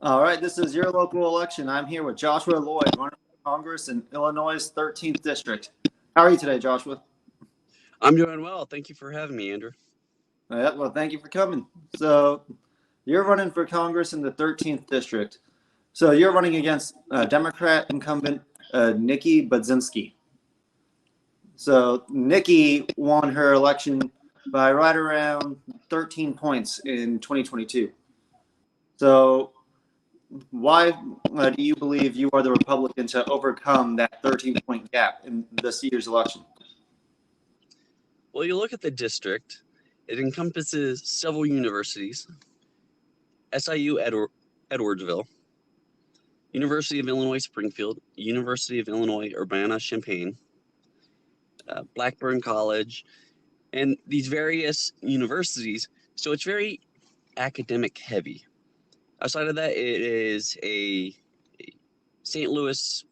All right, this is your local election. I'm here with Joshua Loyd, running for Congress in Illinois' 13th district. How are you today, Joshua? I'm doing well. Thank you for having me, Andrew. Well, thank you for coming. So, you're running for Congress in the 13th district. So, you're running against Democrat incumbent Nikki Budzinski. So, Nikki won her election by right around 13 points in 2022. So, why do you believe you are the Republican to overcome that 13-point gap in this year's election? Well, you look at the district, it encompasses several universities: SIU Edwardsville, University of Illinois Springfield, University of Illinois Urbana-Champaign, Blackburn College, and these various universities. So it's very academic heavy. Outside of that, it is a St. Louis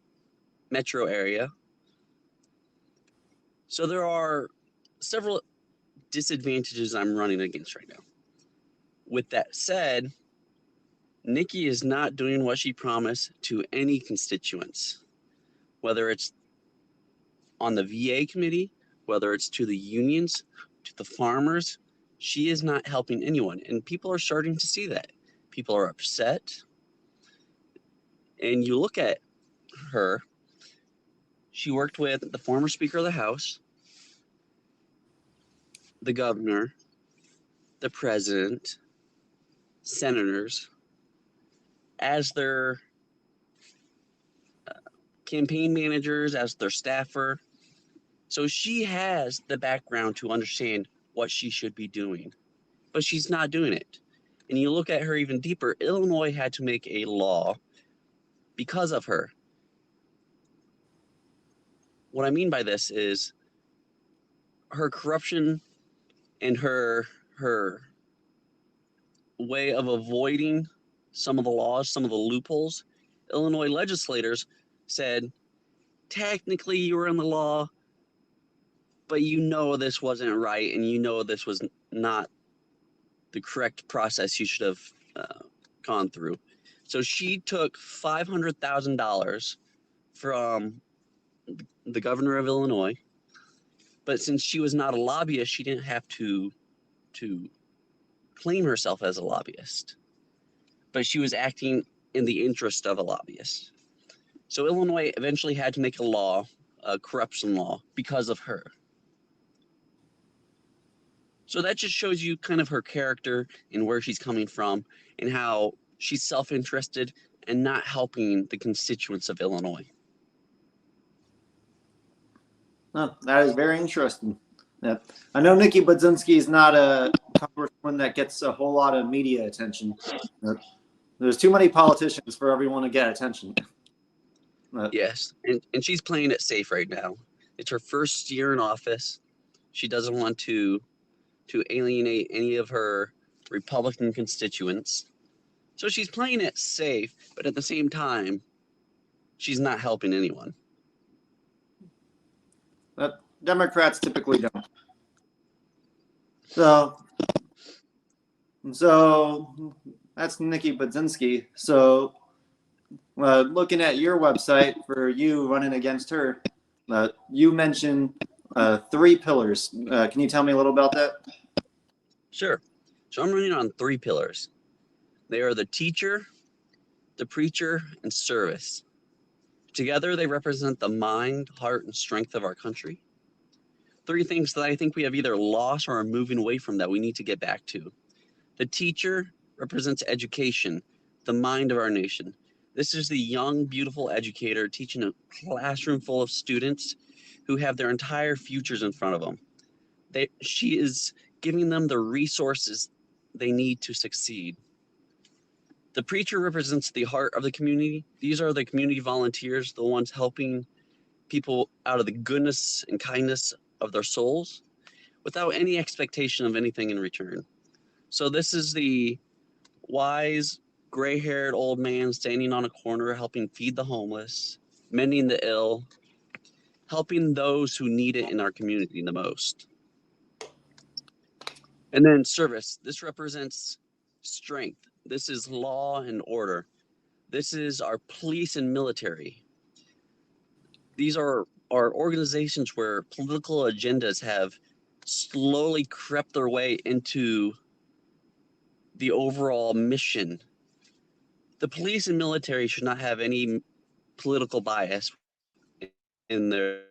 metro area. So there are several disadvantages I'm running against right now. With that said, Nikki is not doing what she promised to any constituents, whether it's on the VA committee, whether it's to the unions, to the farmers. She is not helping anyone, and people are starting to see that. People are upset, and you look at her. She worked with the former Speaker of the House, the governor, the president, senators, as their campaign managers, as their staffer. So she has the background to understand what she should be doing, but she's not doing it. And you look at her even deeper, Illinois had to make a law because of her. What I mean by this is her corruption and her way of avoiding some of the laws, some of the loopholes. Illinois legislators said, technically you were in the law, but you know this wasn't right, and you know this was not the correct process you should have gone through. So she took $500,000 from the governor of Illinois, but since she was not a lobbyist, she didn't have to claim herself as a lobbyist, but she was acting in the interest of a lobbyist. So Illinois eventually had to make a law, a corruption law, because of her. So that just shows you kind of her character and where she's coming from and how she's self-interested and not helping the constituents of Illinois. Oh, that is very interesting. Yeah. I know Nikki Budzinski is not a congresswoman that gets a whole lot of media attention. There's too many politicians for everyone to get attention. Yes, and she's playing it safe right now. It's her first year in office. She doesn't want to alienate any of her Republican constituents. So she's playing it safe, but at the same time, she's not helping anyone. Democrats typically don't. So that's Nikki Budzinski. So looking at your website for you running against her, you mentioned 3 pillars. Can you tell me a little about that? Sure. So I'm running on 3 pillars. They are the teacher, the preacher, and service. Together, they represent the mind, heart, and strength of our country. 3 things that I think we have either lost or are moving away from that we need to get back to. The teacher represents education, the mind of our nation. This is the young, beautiful educator teaching a classroom full of students who have their entire futures in front of them. She is giving them the resources they need to succeed. The preacher represents the heart of the community. These are the community volunteers, the ones helping people out of the goodness and kindness of their souls without any expectation of anything in return. So this is the wise, gray-haired old man standing on a corner helping feed the homeless, mending the ill, helping those who need it in our community the most. And then service. This represents strength. This is law and order. This is our police and military. These are organizations where political agendas have slowly crept their way into the overall mission. The police and military should not have any political bias in their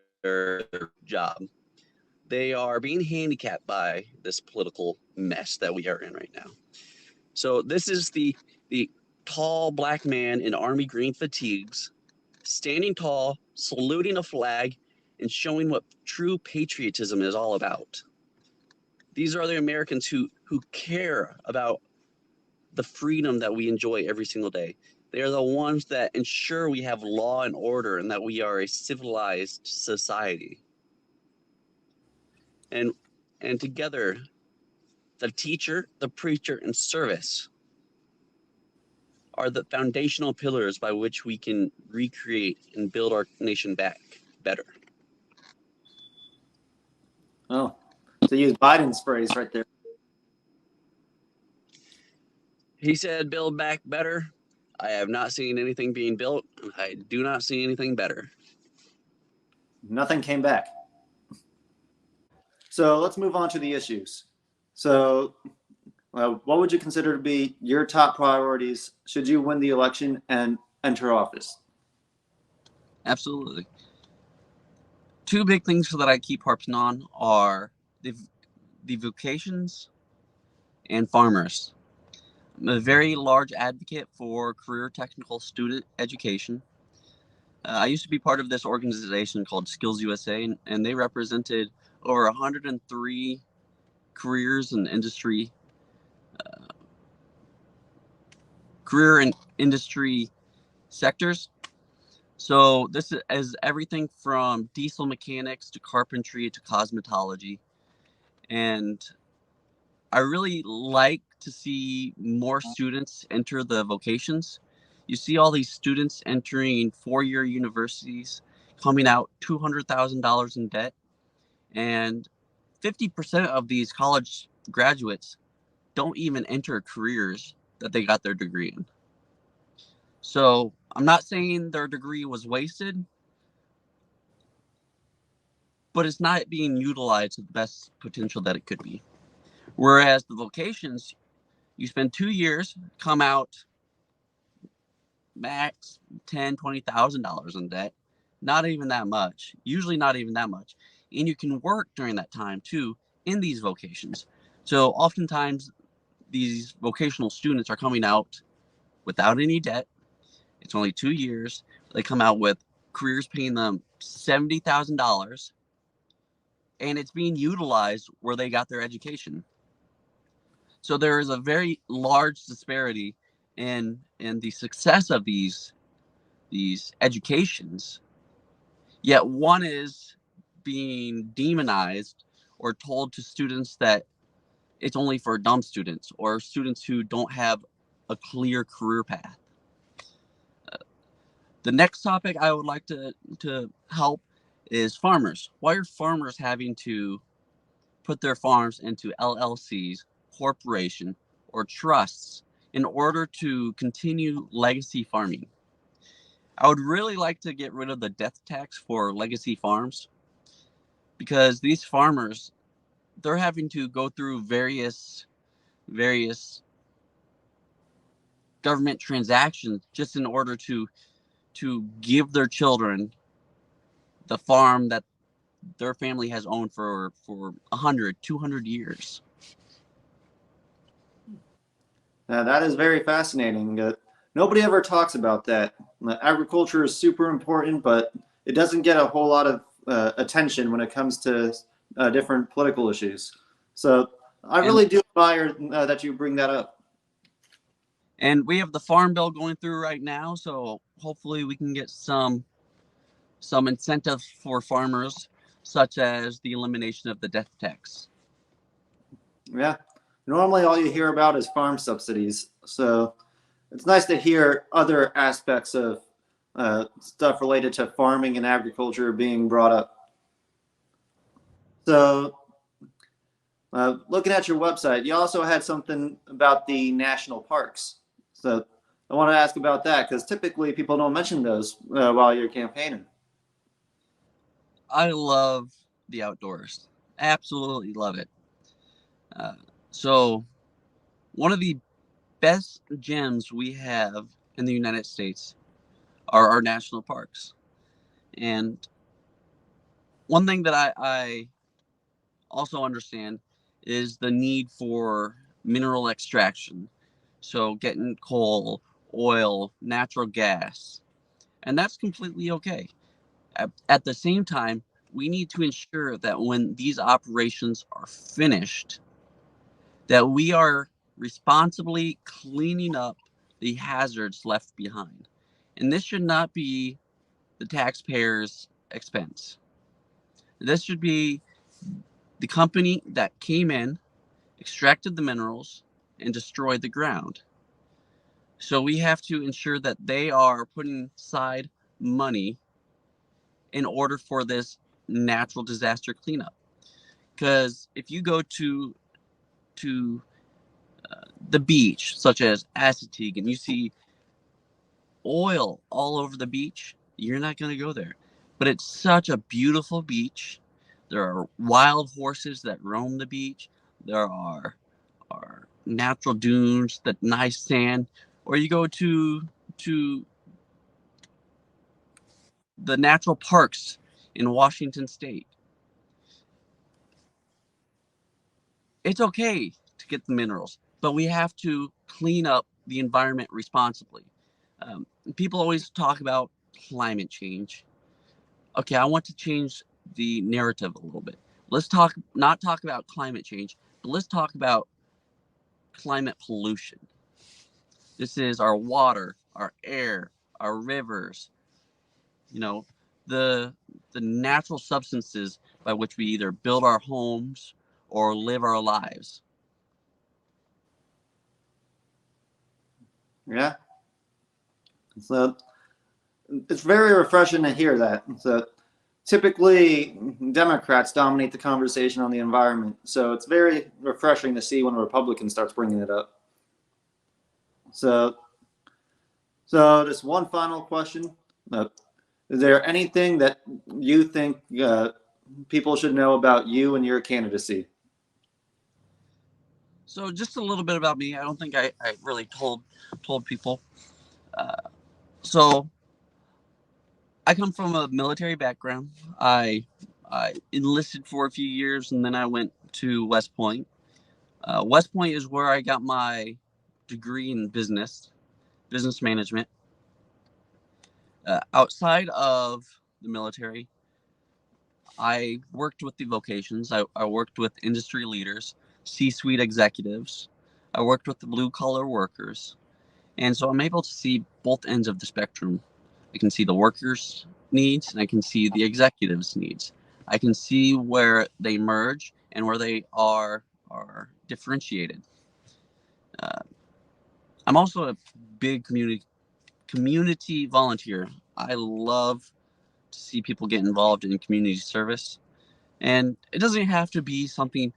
job. They are being handicapped by this political mess that we are in right now. So this is the tall black man in army green fatigues, standing tall, saluting a flag, and showing what true patriotism is all about. These are the Americans who care about the freedom that we enjoy every single day. They are the ones that ensure we have law and order and that we are a civilized society. And together, the teacher, the preacher, and service are the foundational pillars by which we can recreate and build our nation back better. Oh, to use Biden's phrase right there. He said, build back better. I have not seen anything being built. I do not see anything better. Nothing came back. So let's move on to the issues. So what would you consider to be your top priorities should you win the election and enter office? Absolutely. Two big things that I keep harping on are the vocations and farmers. I'm a very large advocate for career technical student education. I used to be part of this organization called Skills USA, and they represented over 103 careers and industry, career and industry sectors. So this is everything from diesel mechanics to carpentry to cosmetology. And I really like to see more students enter the vocations. You see all these students entering four-year universities, coming out $200,000 in debt. And 50% of these college graduates don't even enter careers that they got their degree in. So I'm not saying their degree was wasted, but it's not being utilized to the best potential that it could be. Whereas the vocations, you spend 2 years, come out max $10,000, $20,000 in debt. Not even that much. Usually not even that much. And you can work during that time too in these vocations. So oftentimes these vocational students are coming out without any debt. It's only 2 years. They come out with careers paying them $70,000, and it's being utilized where they got their education. So there is a very large disparity in the success of these educations. Yet one is being demonized or told to students that it's only for dumb students or students who don't have a clear career path. The next topic I would like to help is farmers. Why are farmers having to put their farms into LLCs, corporation, or trusts in order to continue legacy farming? I would really like to get rid of the death tax for legacy farms, because these farmers, they're having to go through various government transactions just in order to give their children the farm that their family has owned for 100, 200 years. Now, that is very fascinating. Nobody ever talks about that. Agriculture is super important, but it doesn't get a whole lot of attention when it comes to different political issues. So I really do admire that you bring that up. And we have the farm bill going through right now, so hopefully we can get some incentive for farmers, such as the elimination of the death tax. Yeah. Normally all you hear about is farm subsidies. So it's nice to hear other aspects of stuff related to farming and agriculture being brought up. So looking at your website, you also had something about the national parks. So I want to ask about that because typically people don't mention those while you're campaigning. I love the outdoors. Absolutely love it. So one of the best gems we have in the United States are our national parks. And one thing that I also understand is the need for mineral extraction. So getting coal, oil, natural gas, and that's completely okay. At the same time, we need to ensure that when these operations are finished, that we are responsibly cleaning up the hazards left behind. And this should not be the taxpayers' expense. This should be the company that came in, extracted the minerals, and destroyed the ground. So we have to ensure that they are putting aside money in order for this natural disaster cleanup. Because if you go to the beach, such as Assateague, and you see oil all over the beach, you're not going to go there. But it's such a beautiful beach. There are wild horses that roam the beach. There are natural dunes, that nice sand. Or you go to the natural parks in Washington State. It's okay to get the minerals, but we have to clean up the environment responsibly. People always talk about climate change. Okay, I want to change the narrative a little bit. Let's not talk about climate change, but let's talk about climate pollution. This is our water, our air, our rivers, you know, the natural substances by which we either build our homes or live our lives. Yeah. So it's very refreshing to hear that. So typically Democrats dominate the conversation on the environment. So it's very refreshing to see when a Republican starts bringing it up. So just one final question. Is there anything that you think people should know about you and your candidacy? So just a little bit about me. I don't think I really told people. So I come from a military background. I enlisted for a few years, and then I went to West Point. West Point is where I got my degree in business management. Outside of the military, I worked with the vocations. I worked with industry leaders, C-suite executives. I worked with the blue-collar workers. And so I'm able to see both ends of the spectrum. I can see the workers' needs and I can see the executives' needs. I can see where they merge and where they are differentiated. I'm also a big community volunteer. I love to see people get involved in community service. And it doesn't have to be something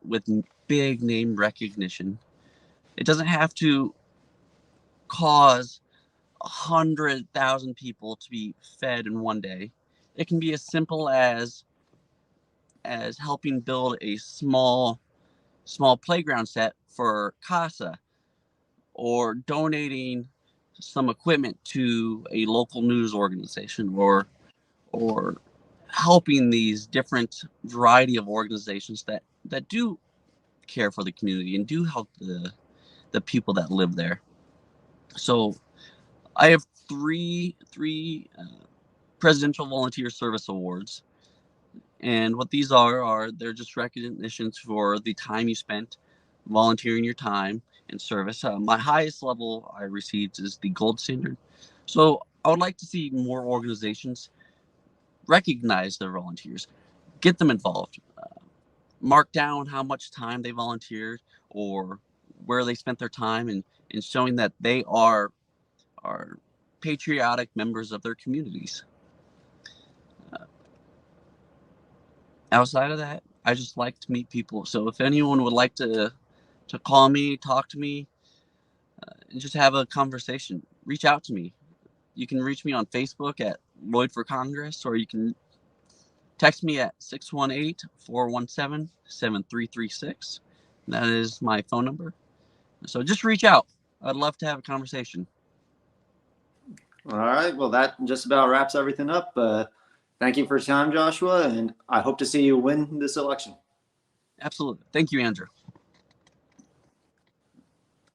with big name recognition. It doesn't have to cause 100,000 people to be fed in one day. It can be as simple as helping build a small playground set for CASA, or donating some equipment to a local news organization, or helping these different variety of organizations that do care for the community and do help the people that live there. So I have three Presidential Volunteer Service Awards, and what these are they're just recognitions for the time you spent volunteering your time in service. My highest level I received is the gold standard. So I would like to see more organizations recognize their volunteers, get them involved, mark down how much time they volunteered or where they spent their time, and showing that they are patriotic members of their communities. Outside of that, I just like to meet people. So if anyone would like to call me, talk to me, and just have a conversation. Reach out to me. You can reach me on Facebook at Loyd for Congress, or you can text me at 618-417-7336. That is my phone number. So just reach out. I'd love to have a conversation. All right. Well, that just about wraps everything up. Thank you for your time, Joshua, and I hope to see you win this election. Absolutely. Thank you, Andrew.